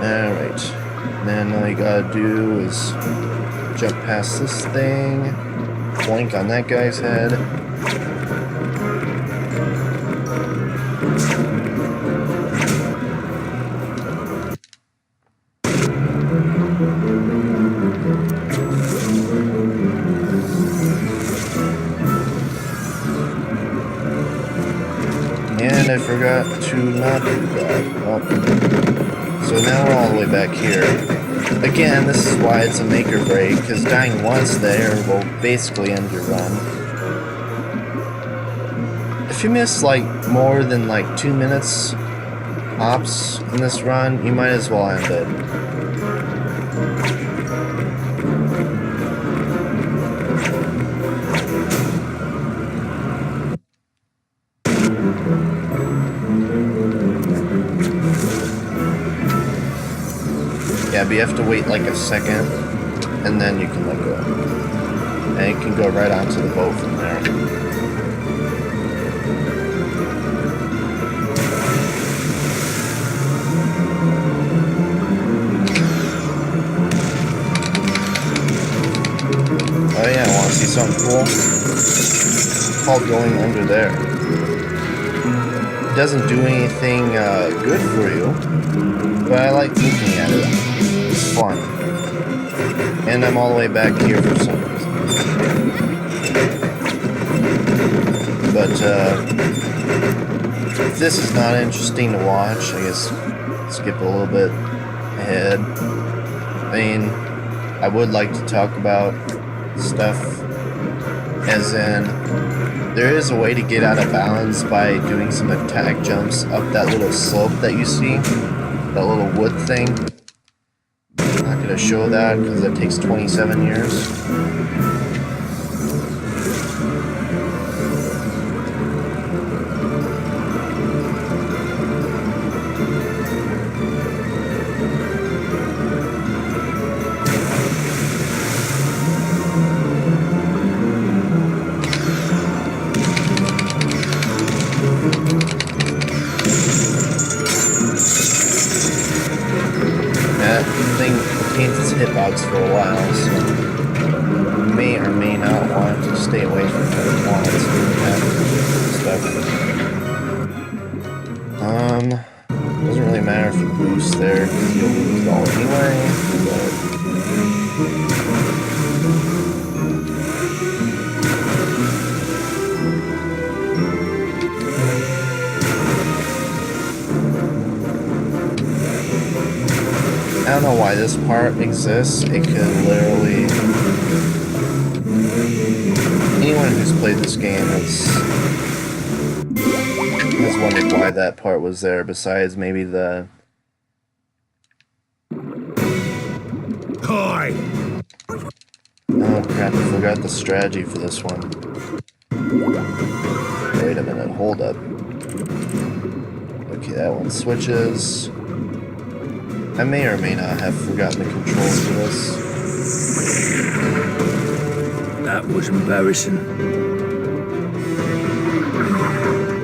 Alright. Then all you gotta do is jump past this thing, boink on that guy's head. And I forgot to not do that. Oh. So now we're all the way back here. Again, this is why it's a make or break, because dying once there will basically end your run. If you miss like more than like 2 minutes hops in this run, you might as well end it. Yeah, but you have to wait like a second, and then you can let go. And you can go right onto the boat from there. Oh yeah, want to see something cool? It's called going under there. It doesn't do anything good for you, but I like looking at it. It's fun. And I'm all the way back here for some reason. But if this is not interesting to watch, I guess skip a little bit ahead. I mean, I would like to talk about stuff as in there is a way to get out of balance by doing some attack jumps up that little slope that you see, that little wood thing. I'm not going to show that because it takes 27 years. That thing retains its hitbox for a while, so you may or may not want to stay away from it while it's doing that stuff. Doesn't really matter if you boost there, because you'll lose it all anyway, but... I don't know why this part exists. It could literally... Anyone who's played this game has wondered why that part was there, besides maybe the... Hi! Oh crap, I forgot the strategy for this one. Wait a minute, hold up. Okay, that one switches. I may or may not have forgotten the controls for this. That was embarrassing.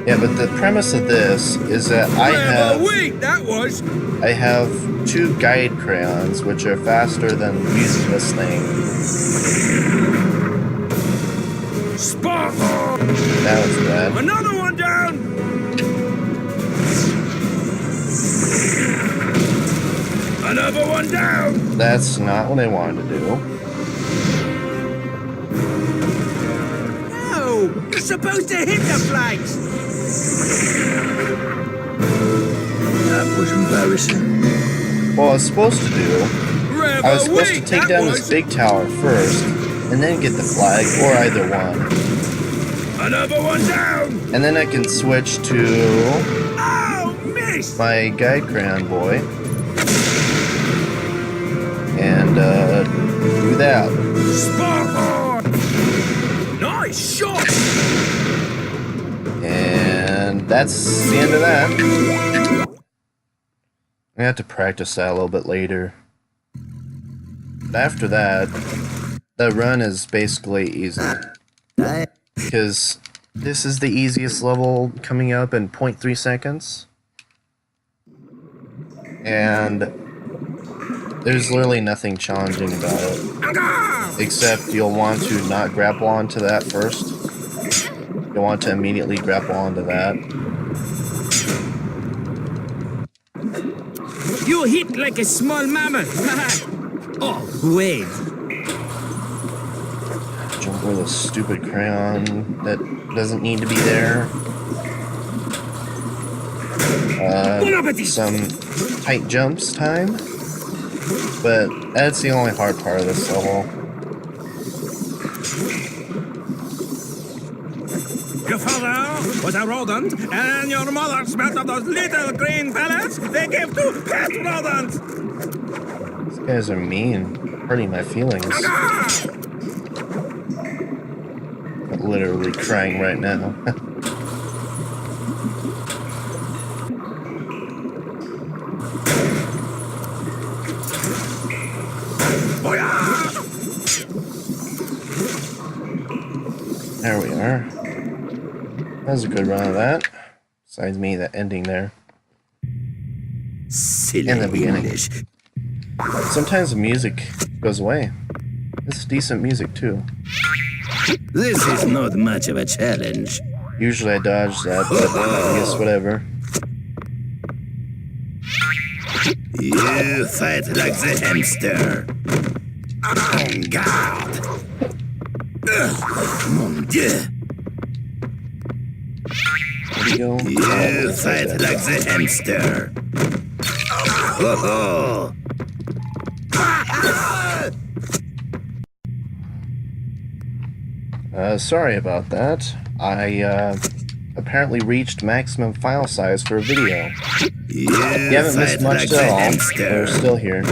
Yeah, but the premise of this is that I have 2 guide crayons, which are faster than using this thing. Spot! That was bad. Another one down! Another one down! That's not what I wanted to do. No! You're supposed to hit the flags! That was embarrassing. What I was supposed to do, I was supposed to take down this big tower first, and then get the flag, or either one. Another one down! And then I can switch to Oh, miss! my guide crayon boy and do that. Spot on! Nice shot! And that's the end of that. I have to practice that a little bit later. But after that, the run is basically easy. Because this is the easiest level coming up in 0.3 seconds. And there's literally nothing challenging about it. Except you'll want to not grapple onto that first. You'll want to immediately grapple onto that. You hit like a small mammoth. Oh, wait. Jump with a stupid crayon that doesn't need to be there. Some tight jumps time. But that's the only hard part of this level. Your father was a rodent, and your mother smelt of those little green pellets they give to pet rodents. These guys are mean, hurting my feelings. I'm literally crying right now. There we are. That was a good run of that. Besides me, that ending there. Silly In the beginning. English. Sometimes the music goes away. It's decent music too. This is not much of a challenge. Usually I dodge that, but I guess whatever. You fight like the hamster. En garde. Mon Dieu. There we go. You fight like the hamster. Oh, Sorry about that. I apparently reached maximum file size for a video. You haven't missed much at all. We're still here.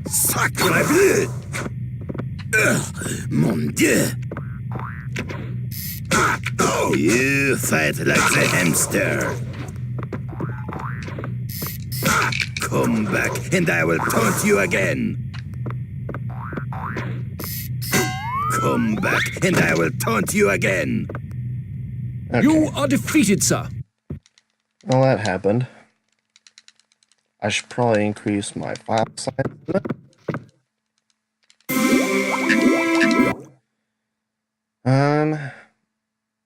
Sacre bleu! Mon Dieu! You fight like the hamster. Come back and I will taunt you again. Come back and I will taunt you again. Okay. You are defeated, sir. Well, that happened. I should probably increase my file size a bit.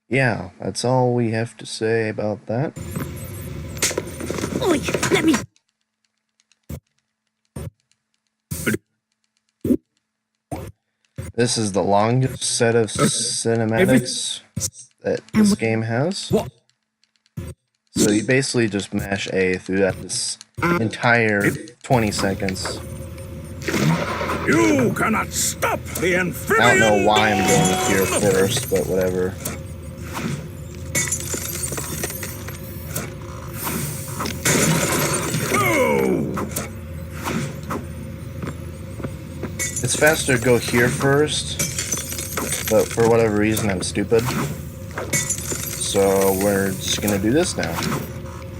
Yeah, that's all we have to say about that. Oi, let me. This is the longest set of cinematics that this game has. What? So you basically just mash A throughout this entire 20 seconds. You cannot stop the amphibian. I don't know why I'm going here first, but whatever. It's faster to go here first, but for whatever reason I'm stupid. So we're just gonna do this now.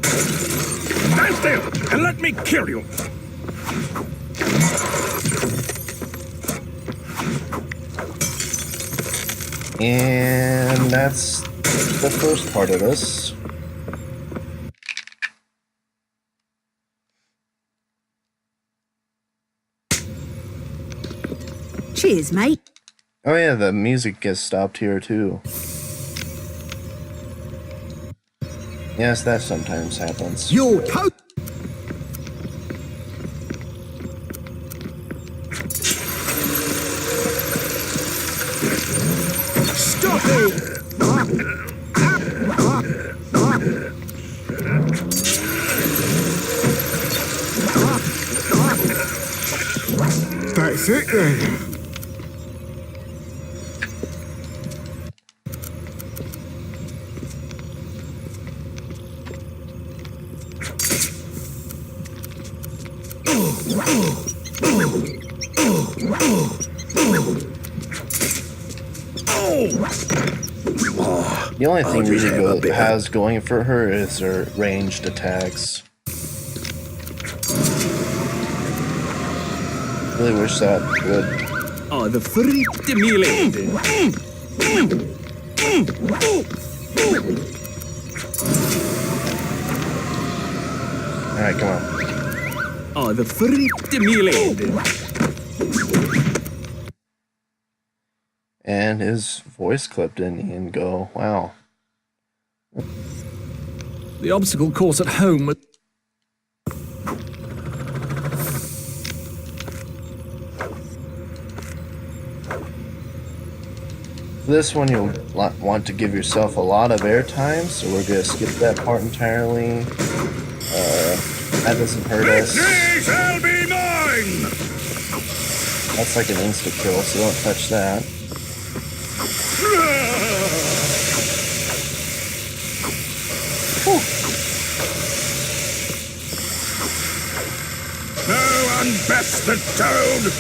Stand still and let me kill you. And that's the first part of this. Cheers, mate. Oh yeah, the music gets stopped here too. Yes, that sometimes happens. You to- Stop it! That The only thing Rita has going for her is her ranged attacks. Really wish that would. Oh, the fritte melee. Alright, come on. Oh, the fritte melee. And his voice clip didn't even go. Wow. The obstacle course at home. For this one, you'll want to give yourself a lot of airtime, so we're going to skip that part entirely. That doesn't hurt us. Victory shall be mine! That's like an insta kill, so don't touch that. No unbested toad!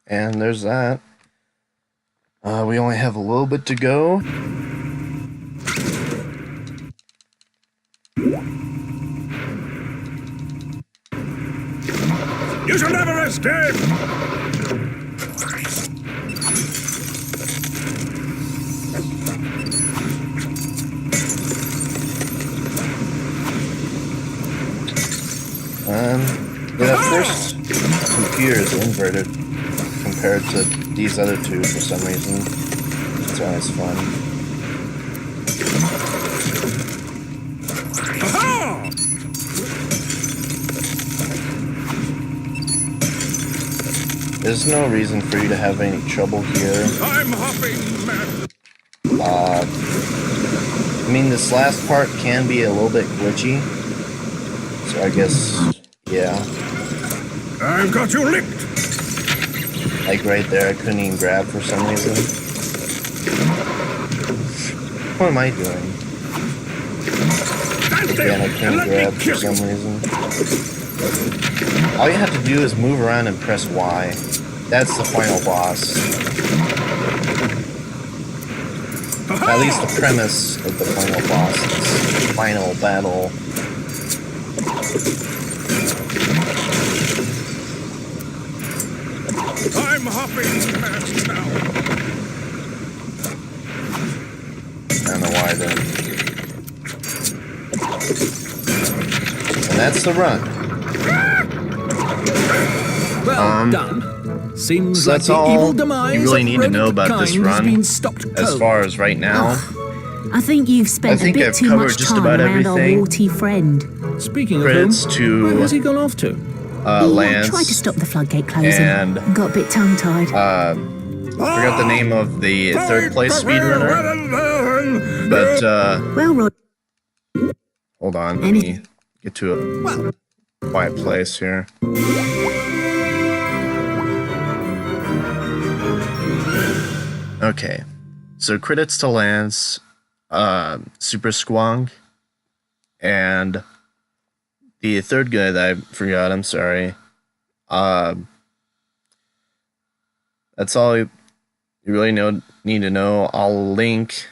And there's that. We only have a little bit to go. You shall never escape! The first computer is inverted compared to these other two for some reason. It's always fun. Aha! There's no reason for you to have any trouble here. I'm hopping mad. I mean, this last part can be a little bit glitchy. So I guess, yeah. I've got you licked! Like right there, I couldn't even grab for some reason. What am I doing? Again, I can't grab for some reason. All you have to do is move around and press Y. That's the final boss. At least the premise of the final boss is final battle. I'm hopping mad now. I don't know why then. And that's the run. Well done. Seems So like that's the all evil demise you really of need to know about rodent this kind has run, been stopped as cold. far as right now. I think you've spent a bit I've too covered much just time about around our everything. warty friend. Speaking of Credits whom, where has he to gone off to? Lance. I tried to stop the floodgate closing. And Got a bit tongue-tied. forgot the name of the third place speedrunner. But Well, Rod, hold on, let me get to a quiet place here. Okay, so credits to Lance, SuperSqank, and the third guy that I forgot, I'm sorry. That's all you really need to know. I'll link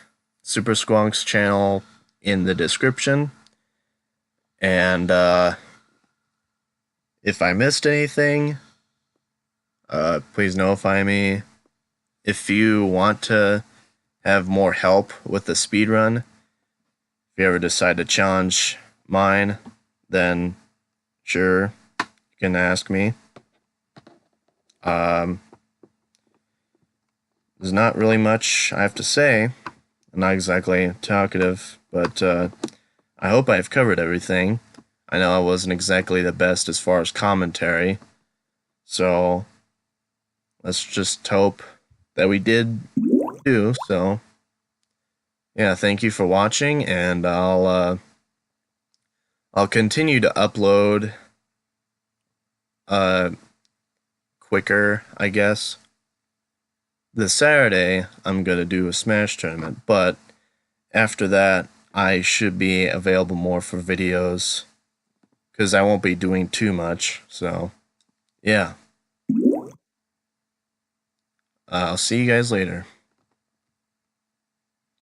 SuperSqank's channel in the description. And if I missed anything, please notify me. If you want to have more help with the speedrun, if you ever decide to challenge mine, then sure, you can ask me. There's not really much I have to say. I'm not exactly talkative, but I hope I've covered everything. I know I wasn't exactly the best as far as commentary, so let's just hope that we did too. So yeah, thank you for watching, and I'll I'll continue to upload quicker, I guess. This Saturday, I'm going to do a Smash tournament, but after that, I should be available more for videos because I won't be doing too much. So, yeah. I'll see you guys later.